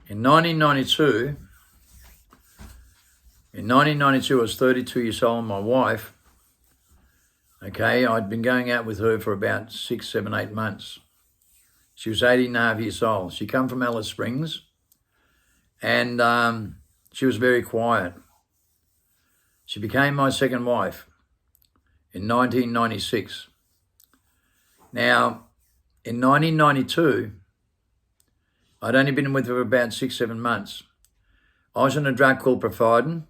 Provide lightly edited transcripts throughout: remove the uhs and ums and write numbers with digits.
In 1992, I was 32 years old, and my wife, okay, I'd been going out with her for about 6, 7, 8 months. She was 18 and a half years old. She come from Alice Springs, and she was very quiet. She became my second wife in 1996. Now, in 1992, I'd only been with her about 6, 7 months. I was on a drug called Profiden,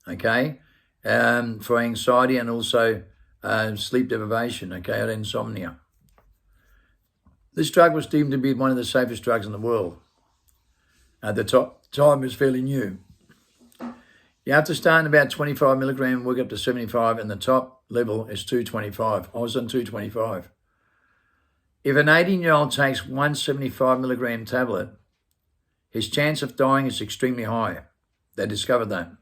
okay, for anxiety and also sleep deprivation, okay, I had insomnia. This drug was deemed to be one of the safest drugs in the world. At the time, it was fairly new. You have to start in about 25 milligram, work up to 75, and the top level is 225. I was on 225. If an 18-year-old takes one 75 milligram tablet, his chance of dying is extremely high. They discovered that.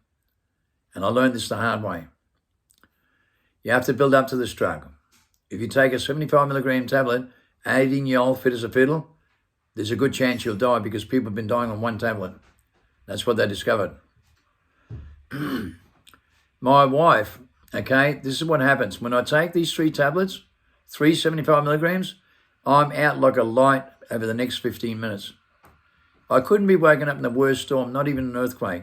And I learned this the hard way. You have to build up to this drug. If you take a 75 milligram tablet, 18-year-old fit as a fiddle, there's a good chance you'll die because people have been dying on one tablet. That's what they discovered. My wife, okay, this is what happens. When I take these 3 tablets, 3 75 milligrams, I'm out like a light over the next 15 minutes. I couldn't be woken up in the worst storm, not even an earthquake.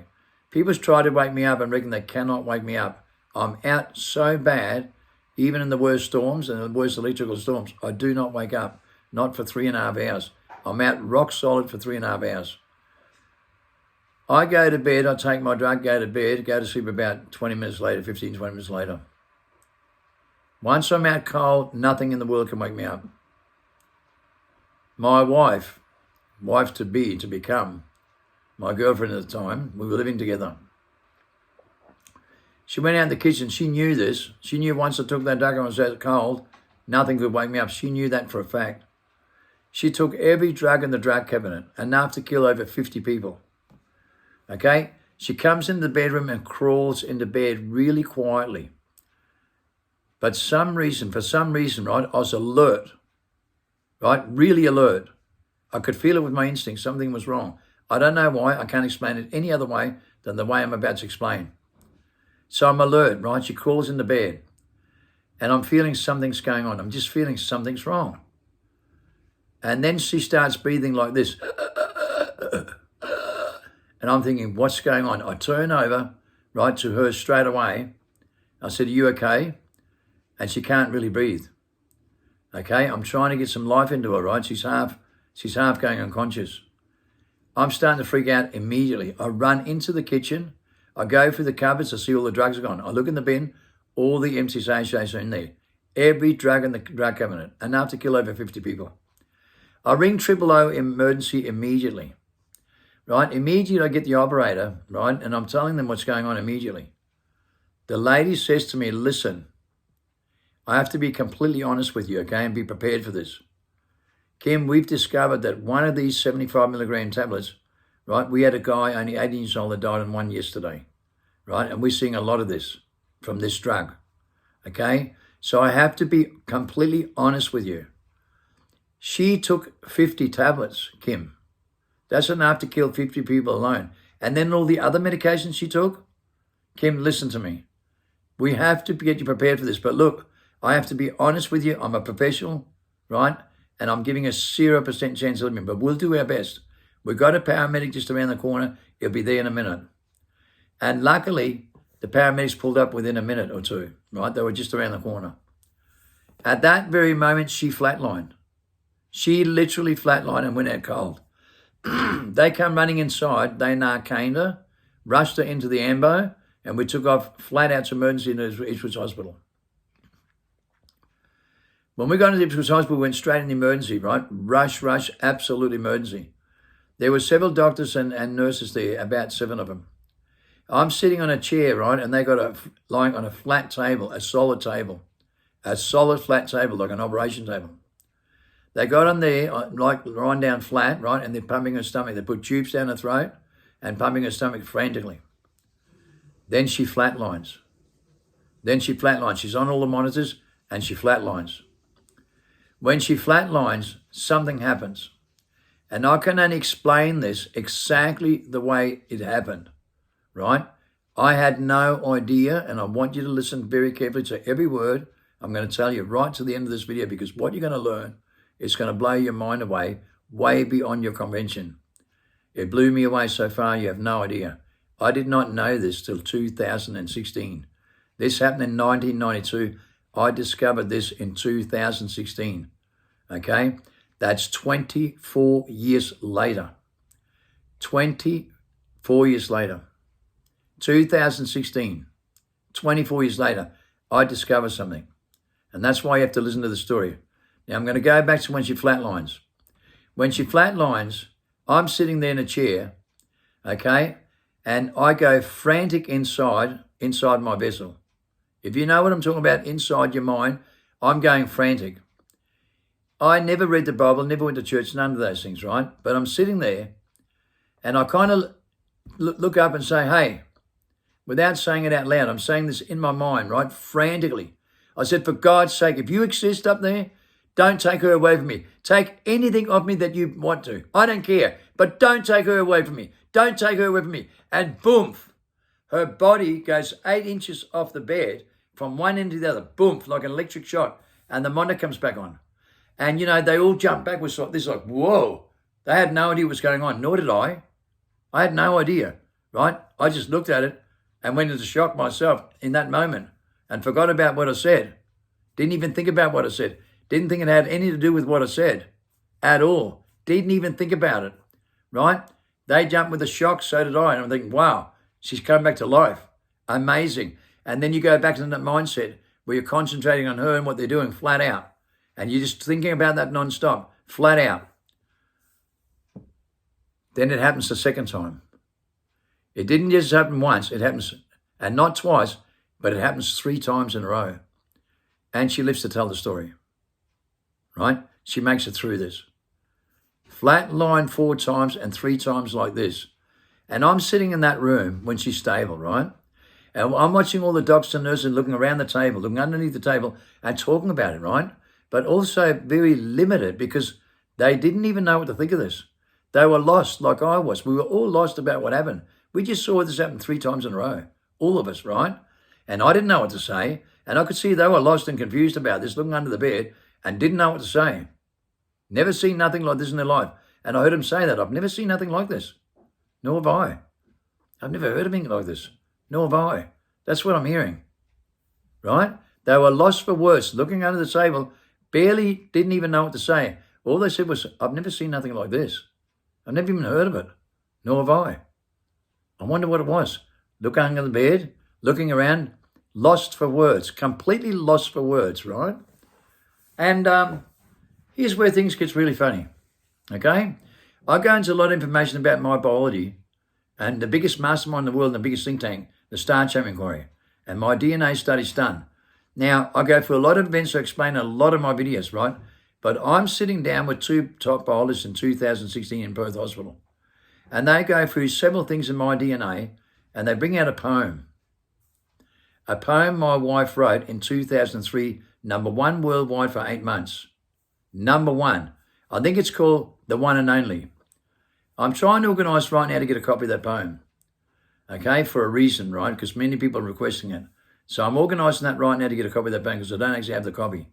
People try to wake me up and reckon they cannot wake me up. I'm out so bad, even in the worst storms and the worst electrical storms, I do not wake up, not for 3.5 hours. I'm out rock solid for 3.5 hours. I go to bed, I take my drug, go to bed, go to sleep about 20 minutes later, 15, 20 minutes later. Once I'm out cold, nothing in the world can wake me up. My wife to be, to become, my girlfriend at the time, we were living together. She went out in the kitchen, she knew this. She knew once I took that drug and I was out cold, nothing could wake me up. She knew that for a fact. She took every drug in the drug cabinet, enough to kill over 50 people. Okay? She comes into the bedroom and crawls into bed really quietly. But for some reason, right, I was alert. Right? Really alert. I could feel it with my instinct. Something was wrong. I don't know why. I can't explain it any other way than the way I'm about to explain. So I'm alert, right? She crawls into bed and I'm feeling something's going on. I'm just feeling something's wrong. And then she starts breathing like this. And I'm thinking, what's going on? I turn over, right, to her straight away. I said, are you okay? And she can't really breathe. Okay, I'm trying to get some life into her, right? She's half going unconscious. I'm starting to freak out immediately. I run into the kitchen. I go through the cupboards to see all the drugs are gone. I look in the bin, all the empty sachets are in there. Every drug in the drug cabinet, enough to kill over 50 people. I ring 000 emergency immediately, right? Immediately I get the operator, right? And I'm telling them what's going on immediately. The lady says to me, listen, I have to be completely honest with you, okay, and be prepared for this. Kim, we've discovered that one of these 75 milligram tablets, right, we had a guy only 18 years old that died on one yesterday, right? And we're seeing a lot of this from this drug, okay? So I have to be completely honest with you. She took 50 tablets, Kim. That's enough to kill 50 people alone. And then all the other medications she took, Kim, listen to me. We have to get you prepared for this. But look, I have to be honest with you. I'm a professional, right? And I'm giving a 0% chance of living, but we'll do our best. We've got a paramedic just around the corner. He'll be there in a minute. And luckily, the paramedics pulled up within a minute or two, right? They were just around the corner. At that very moment, she flatlined. She literally flatlined and went out cold. They come running inside. They narcaned her, rushed her into the ambo, and we took off flat out to emergency into Ipswich Hospital. When we got into Ipswich Hospital, we went straight in the emergency, right? Rush, absolute emergency. There were several doctors and nurses there, about 7 of them. I'm sitting on a chair, right? And they got lying on a flat table, a solid flat table, like an operation table. They got on there, like lying down flat, right? And they're pumping her stomach. They put tubes down her throat and pumping her stomach frantically. Then she flatlines. She's on all the monitors and she flatlines. When she flatlines, something happens. And I can only explain this exactly the way it happened, right? I had no idea, and I want you to listen very carefully to every word I'm going to tell you right to the end of this video, because what you're going to learn is going to blow your mind away, way beyond your comprehension. It blew me away so far, you have no idea. I did not know this till 2016. This happened in 1992. I discovered this in 2016, okay? That's 24 years later. 24 years later. 2016, 24 years later, I discovered something. And that's why you have to listen to the story. Now, I'm going to go back to when she flatlines. When she flatlines, I'm sitting there in a chair, okay? And I go frantic inside my vessel. If you know what I'm talking about, inside your mind, I'm going frantic. I never read the Bible, never went to church, none of those things, right? But I'm sitting there and I kind of look up and say, hey, without saying it out loud, I'm saying this in my mind, right? Frantically. I said, for God's sake, if you exist up there, don't take her away from me. Take anything of me that you want to. I don't care, but don't take her away from me. Don't take her away from me. And boom, her body goes 8 inches off the bed from one end to the other. Boom, like an electric shot. And the monitor comes back on. And, you know, they all jump backwards like this, like, whoa. They had no idea what's going on, nor did I. I had no idea, right? I just looked at it and went into shock myself in that moment and forgot about what I said. Didn't even think about what I said. Didn't think it had anything to do with what I said at all. Didn't even think about it, right? They jumped with a shock, so did I. And I'm thinking, wow, she's come back to life. Amazing. And then you go back to that mindset where you're concentrating on her and what they're doing flat out. And you're just thinking about that nonstop, flat out. Then it happens the second time. It didn't just happen once, it happens, and not twice, but it happens 3 times in a row. And she lives to tell the story, right? She makes it through this. Flat line 4 times and 3 times like this. And I'm sitting in that room when she's stable, right? And I'm watching all the doctors and nurses looking around the table, looking underneath the table and talking about it, right? But also very limited because they didn't even know what to think of this. They were lost like I was. We were all lost about what happened. We just saw this happen 3 times in a row, all of us, right? And I didn't know what to say. And I could see they were lost and confused about this, looking under the bed and didn't know what to say. Never seen nothing like this in their life. And I heard them say that. I've never seen nothing like this. Nor have I. I've never heard of anything like this. Nor have I. That's what I'm hearing, right? They were lost for words, looking under the table, barely didn't even know what to say. All they said was, I've never seen nothing like this. I've never even heard of it. Nor have I. I wonder what it was. Looking under the bed, looking around, lost for words, completely lost for words, right? And here's where things gets really funny, okay? I go into a lot of information about my biology and the biggest mastermind in the world and the biggest think tank, the Star Champ Inquiry, and my DNA study's done. Now, I go through a lot of events to explain a lot of my videos, right? But I'm sitting down with 2 top biologists in 2016 in Perth Hospital. And they go through several things in my DNA and they bring out a poem. A poem my wife wrote in 2003, #1 worldwide for 8 months. #1. I think it's called The One and Only. I'm trying to organise right now to get a copy of that poem. Okay, for a reason, right? Because many people are requesting it. So I'm organising that right now to get a copy of that poem because I don't actually have the copy.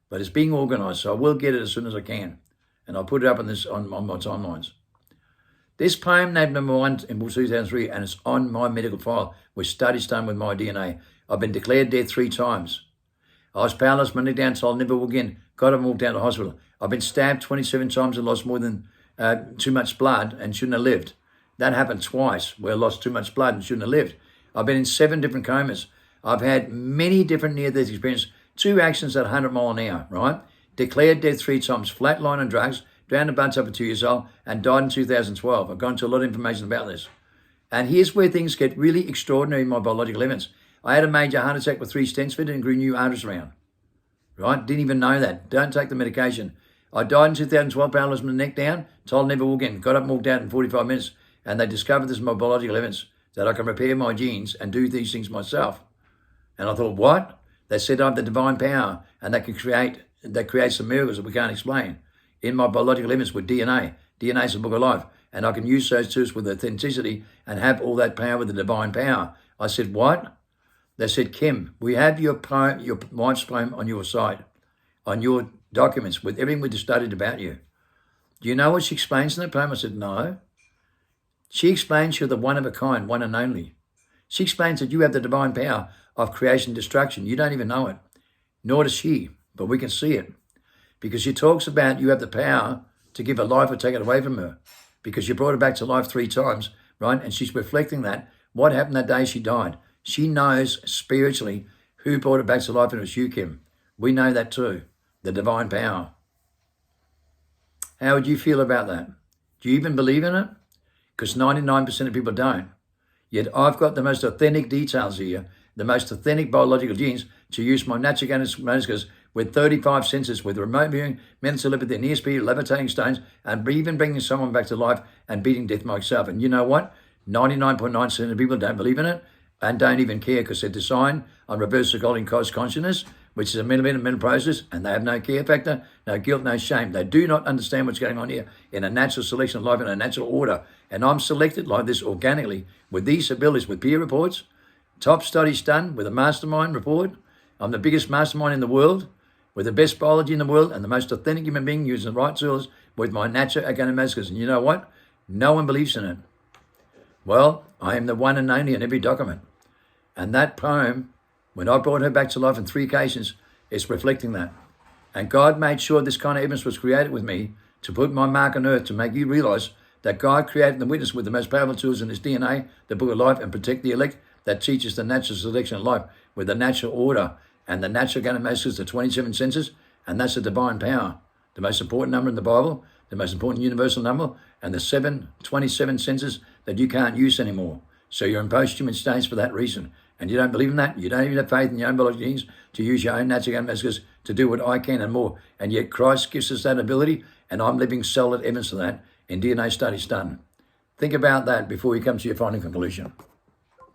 But it's being organised, so I will get it as soon as I can. And I'll put it up on my timelines. This poem named #1 in 2003, and it's on my medical file with studies done with my DNA. I've been declared dead 3 times. I was powerless, my neck down, told never will again. Got up and walked down to hospital. I've been stabbed 27 times and lost more than too much blood and shouldn't have lived. That happened twice where I lost too much blood and shouldn't have lived. I've been in 7 different comas. I've had many different near-death experiences. 2 accidents at 100 miles an hour, right? Declared dead 3 times, flatline on drugs, drowned in bunch up at 2 years old, and died in 2012. I've gone into a lot of information about this. And here's where things get really extraordinary in my biological evidence. I had a major heart attack with 3 stents fitted and grew new arteries around. Right? Didn't even know that. Don't take the medication. I died in 2012, paralyzed my neck down, told never will again. Got up and walked out in 45 minutes. And they discovered this in my biological evidence, that I can repair my genes and do these things myself. And I thought, what? They said I have the divine power and that creates some miracles that we can't explain. In my biological evidence with DNA. DNA is the book of life. And I can use those tools with authenticity and have all that power with the divine power. I said, what? They said, Kim, we have your wife's poem on your site, on your documents, with everything we just studied about you. Do you know what she explains in that poem? I said, no. She explains you're the one of a kind, one and only. She explains that you have the divine power of creation and destruction. You don't even know it, nor does she, but we can see it. Because she talks about you have the power to give her life or take it away from her. Because you brought her back to life 3 times, right? And she's reflecting that. What happened that day she died? She knows spiritually who brought her back to life, and it was you, Kim. We know that too, the divine power. How would you feel about that? Do you even believe in it? Because 99% of people don't. Yet I've got the most authentic details here, the most authentic biological genes to use my natural manuscripts with 35 senses, with remote viewing, mental telepathy, and ESP, levitating stones, and even bringing someone back to life and beating death myself. And you know what? 99.9% of people don't believe in it and don't even care, because they're designed on reverse circulating consciousness, which is a mental process, and they have no care factor, no guilt, no shame. They do not understand what's going on here in a natural selection of life, in a natural order. And I'm selected like this organically with these abilities, with peer reports, top studies done with a mastermind report. I'm the biggest mastermind in the world, with the best biology in the world and the most authentic human being using the right tools with my natural organic messages. And you know what? No one believes in it. Well, I am the one and only in every document. And that poem, when I brought her back to life in 3 occasions, is reflecting that. And God made sure this kind of evidence was created with me to put my mark on earth, to make you realize that God created the witness with the most powerful tools in his DNA, the book of life, and protect the elect, that teaches the natural selection of life with the natural order and the natural organic messages, the 27 senses, and that's the divine power. The most important number in the Bible, the most important universal number, and the 27 senses that you can't use anymore. So you're in post-human states for that reason. And you don't believe in that. You don't even have faith in your own biological genes to use your own natural organic messages to do what I can and more. And yet Christ gives us that ability, and I'm living solid evidence of that in DNA studies done. Think about that before you come to your final conclusion.